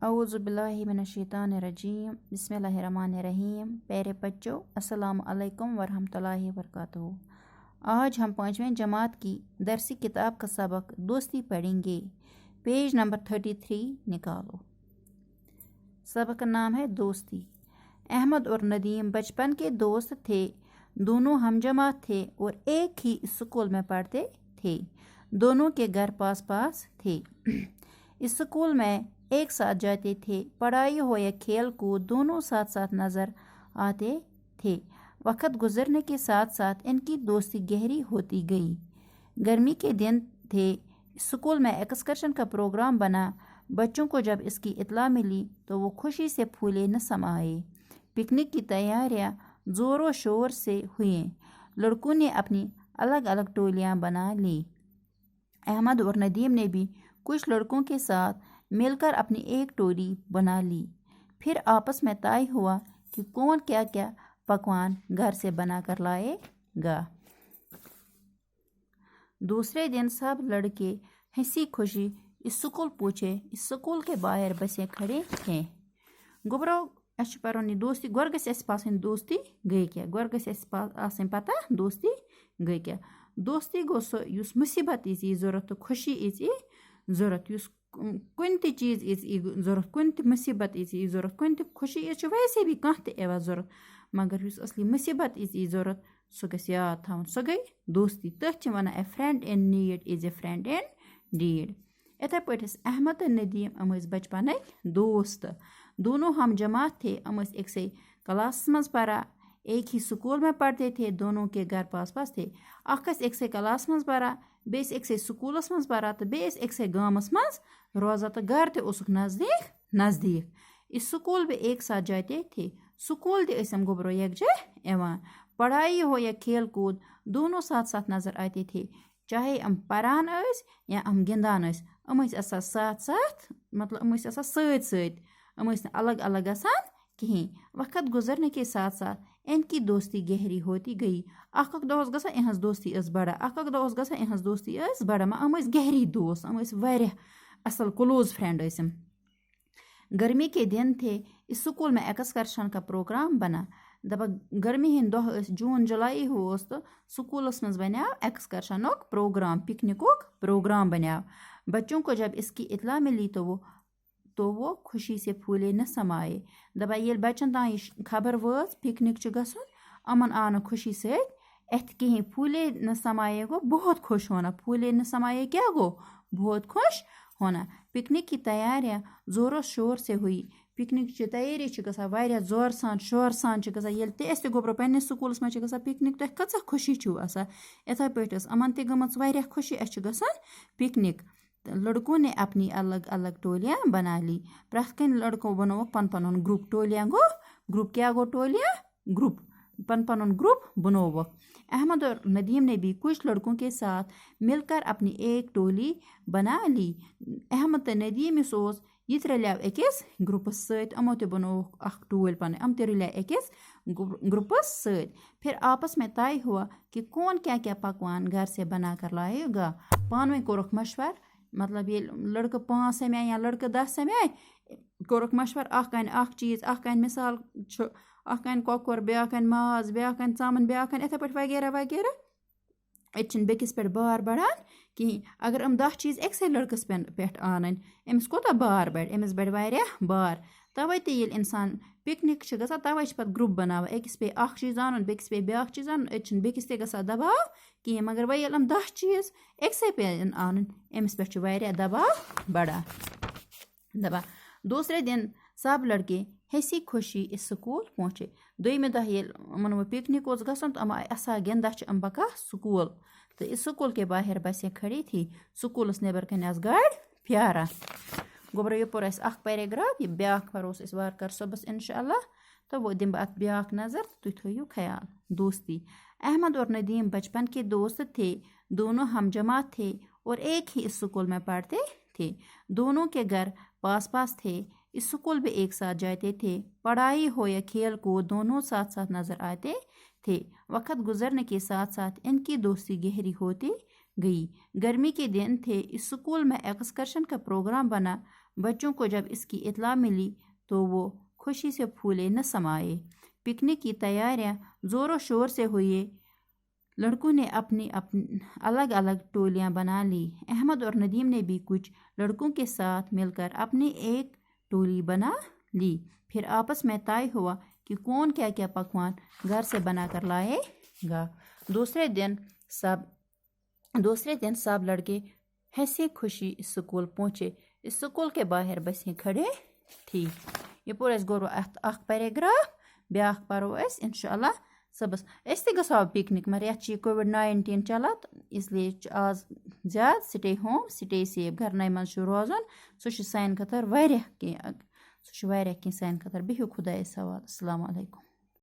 औज़ुबिल्लाहिमिनश्शैतानिर्रजीम बिस्मिल्लाहिर्रहमानिर्रहीम। प्यारे बच्चों, अस्सलाम वालेकुम वरहमतुल्लाहि वबरकातुहू। आज हम 5वीं जमात की दरसी किताब का सबक दोस्ती पढ़ेंगे। पेज नंबर 33 निकालो। सबक का नाम है दोस्ती। अहमद और नदीम बचपन के दोस्त थे। दोनों हमजमात थे और एक ही स्कूल में पढ़ते थे। दोनों के घर पास पास थे। इस स्कूल में एक साथ जाते थे। पढ़ाई हो या खेल कूद दोनों साथ साथ नज़र आते थे। वक्त गुजरने के साथ साथ इनकी दोस्ती गहरी होती गई। गर्मी के दिन थे। स्कूल में एक्सकर्शन का प्रोग्राम बना। बच्चों को जब इसकी इत्ला मिली तो वो खुशी से फूले न समाये। पिकनिक की तैयारियां ज़ोरों शोर से हुई। लड़कों ने अपनी अलग अलग टोलियां बना ली। अहमद और नदीम ने भी कुछ लड़कों के साथ मिलकर अपनी एक टोली बना ली। फिर आपस में तय हुआ कि कौन क्या क्या पकवान घर से बना कर लाएगा। दूसरे दिन सब लड़के हंसी खुशी स्कूल पूछे। स्कूल के बाहर बसें खड़े हैं। गुबरो अस परोनी दोस्ती गोर गस पासन दोस्ती गई क्या गोर गस आसन पता दोस्ती गई क्या दोस्ती गो सो युस मुसीबत इज जरूरत तो खुशी इज जरूरत युस कुन ती चीज इज जरूरत कुन ती मुसीबत इज जरूरत कुन ती खुशी इज वैसे भी कह एवं जरूरत मगर युस असली मुसीबत इज जरूरत सो गस याद थवन सो गई दोस्ती तथ one a friend in need is a friend in deed. इथे पे अहमद और नदीम हम बचपन दोस्त। दोनों हम जमात थे। हम एक से क्लास मज पढ़ा। एक ही स्कूल में पढ़ते थे। दोनों के घर पास पास थे। अखस एक से क्लास मज पढ़ा बेस एक से स्कूलस मज पढ़ा तो बेस एक से गामस मज रोजा तो घर ते उसक नजदीक नजदीक। इस स्कूल भी एक साथ जाते थे। स्कूल ते हम गोबरो यकजा एवं पढ़ाई हो या खेल कूद दोनों साथ साथ नजर आते थे। चाहे हम परान या हम गिंदान हम साथ साथ मतलब हम सत सत हम अलग अलग गसान कहीं। वक्त गुजरने के साथ साथ इनकी दोस्ती गहरी होती गई। अख दह गसा इहज दोस्ती बड़ा अख दह गसा इहज दोस्ती बड़ा हम गहरी दोस्त हम असल क्लोज फ्रेंड। गर्मी के दिन थे। इस स्कूल में एक्सकर्शन का प्रोग्राम बना। दपा गर्मी हिंद दह जून जुलाई हो तो स्कूलस मज बन्याव एक्सकर्शन प्रोग्राम पिकनिक प्रोग्राम बन्याव। बच्चों को जब इसकी इत्ला मिली तो वो खुशी से फूले न समाये। दपा ये बच्चन तान खबर वाज पिकनिक गसन अमन आ न खुशी से कहीं फूले न समाये गो बहुत खुश होना। फूले न समाये क्या गो बहुत खुश होना। पिकनिक की तैयारियां जोरों शोर से हुई। पिकनिक की तैयारी गसा वारिया जोर सान शोर सान गसा ये ते गोबरो पे स्कूलस में गसा पिकनिक तो कचा खुशी आसा। इथे पे अमन ते गमच वारिया खुशी अस गसान पिकनिक। लड़कों ने अपनी अलग अलग टोलियां बना ली। प्रथ कन लड़कों बनो पन पन ग्रुप टोलियां गो ग्रुप क्या गो टोलियां ग्रुप पन पन ग्रुप बनोव। अहमद और नदीम ने भी कुछ लड़कों के साथ मिलकर अपनी एक टोली बना ली। अहमद तो नदीम सोच ये रलियाव अकिस ग्रुपस समो ते बनो टोल पन अम ते रलिया अकिस ग्रुपस सत। फिर आपस में तय हुआ कि कौन क्या क्या पकवान घर से बना कर लाएगा। पानवे कोरख मशवर मतलब ये लड़के 5 समय या लड़के 10 समय कोरख मशवर अख चीज अख मिसाल अख कौर ब्याख माज ब्याख चामन ब्याख इथे पे वगैरह वगैरह इतन बेकिस पे बार बढ़ान कहीं। अगर हम 10 चीज एक से लड़कस पे आन अमिस कोता बार बढ़ अमिस बढ़ वारिया बार। तवे ते ये इंसान पिकनिक गसा तवे पे ग्रुप बनावा अकिस पे अख चीज आन बेकिस पे ब्याख चीज आन इतन बेकिस ते गसा दबाव कहीं। मगर वही हम 10 चीज एक से पे आन अमिस पे वारिया दबाव बढ़ा। दबा दूसरे दिन सब लड़के हंसी खुशी इस स्कूल पहुँचे। दोमे दह ये पिकनिक गसन तो असा गिंदा बका स्कूल तो इस स्कूल के बाहर बसें खड़ी थी। स्कूलस नेबर कन गाड़ प्यारा। गोबर ये पोर अख पैराग्राफ ये ब्याख परोस वार कर सुबस इंशाअल्लाह तो वो दिन अत ब्याख नजर तुम थो ख्याल। दोस्ती। अहमद और नदीम बचपन के दोस्त थे। दोनों हम जमात थे और एक ही स्कूल में पढ़ते थे। दोनों के घर पास पास थे। स्कूल भी एक साथ जाते थे। पढ़ाई हो या खेल कूद दोनों साथ साथ नजर आते थे। वक्त गुजरने के साथ साथ इनकी दोस्ती गहरी होती गई। गर्मी के दिन थे। स्कूल में एक्सकर्शन का प्रोग्राम बना। बच्चों को जब इसकी इत्ला मिली तो वो खुशी से फूले न समाये। पिकनिक की तैयारियां ज़ोरों शोर से हुई। लड़कों ने अपनी अपनी अलग अलग टोलियां बना ली। अहमद और नदीम ने भी कुछ लड़कों के साथ मिलकर अपनी एक टोली बना ली। फिर आपस में तय हुआ कि कौन क्या क्या पकवान घर से बना कर लाएगा। दूसरे दिन सब लड़के हंसी खुशी स्कूल पहुँचे। स्कूल के बाहर बसें खड़े थी। ये पूरा गोरो अख पैराग्राफ ब्याख परो इंशाल्लाह सबस ते गो पिकनिक मगर ये कोविड-19 चला इसलिए आज ज्यादा स्टे होम स्टे सेफ घर मन रोजन सह सान खतर वारिया कह सान खतर बिहु खुदा सवाल। अस्सलाम वालेकुम।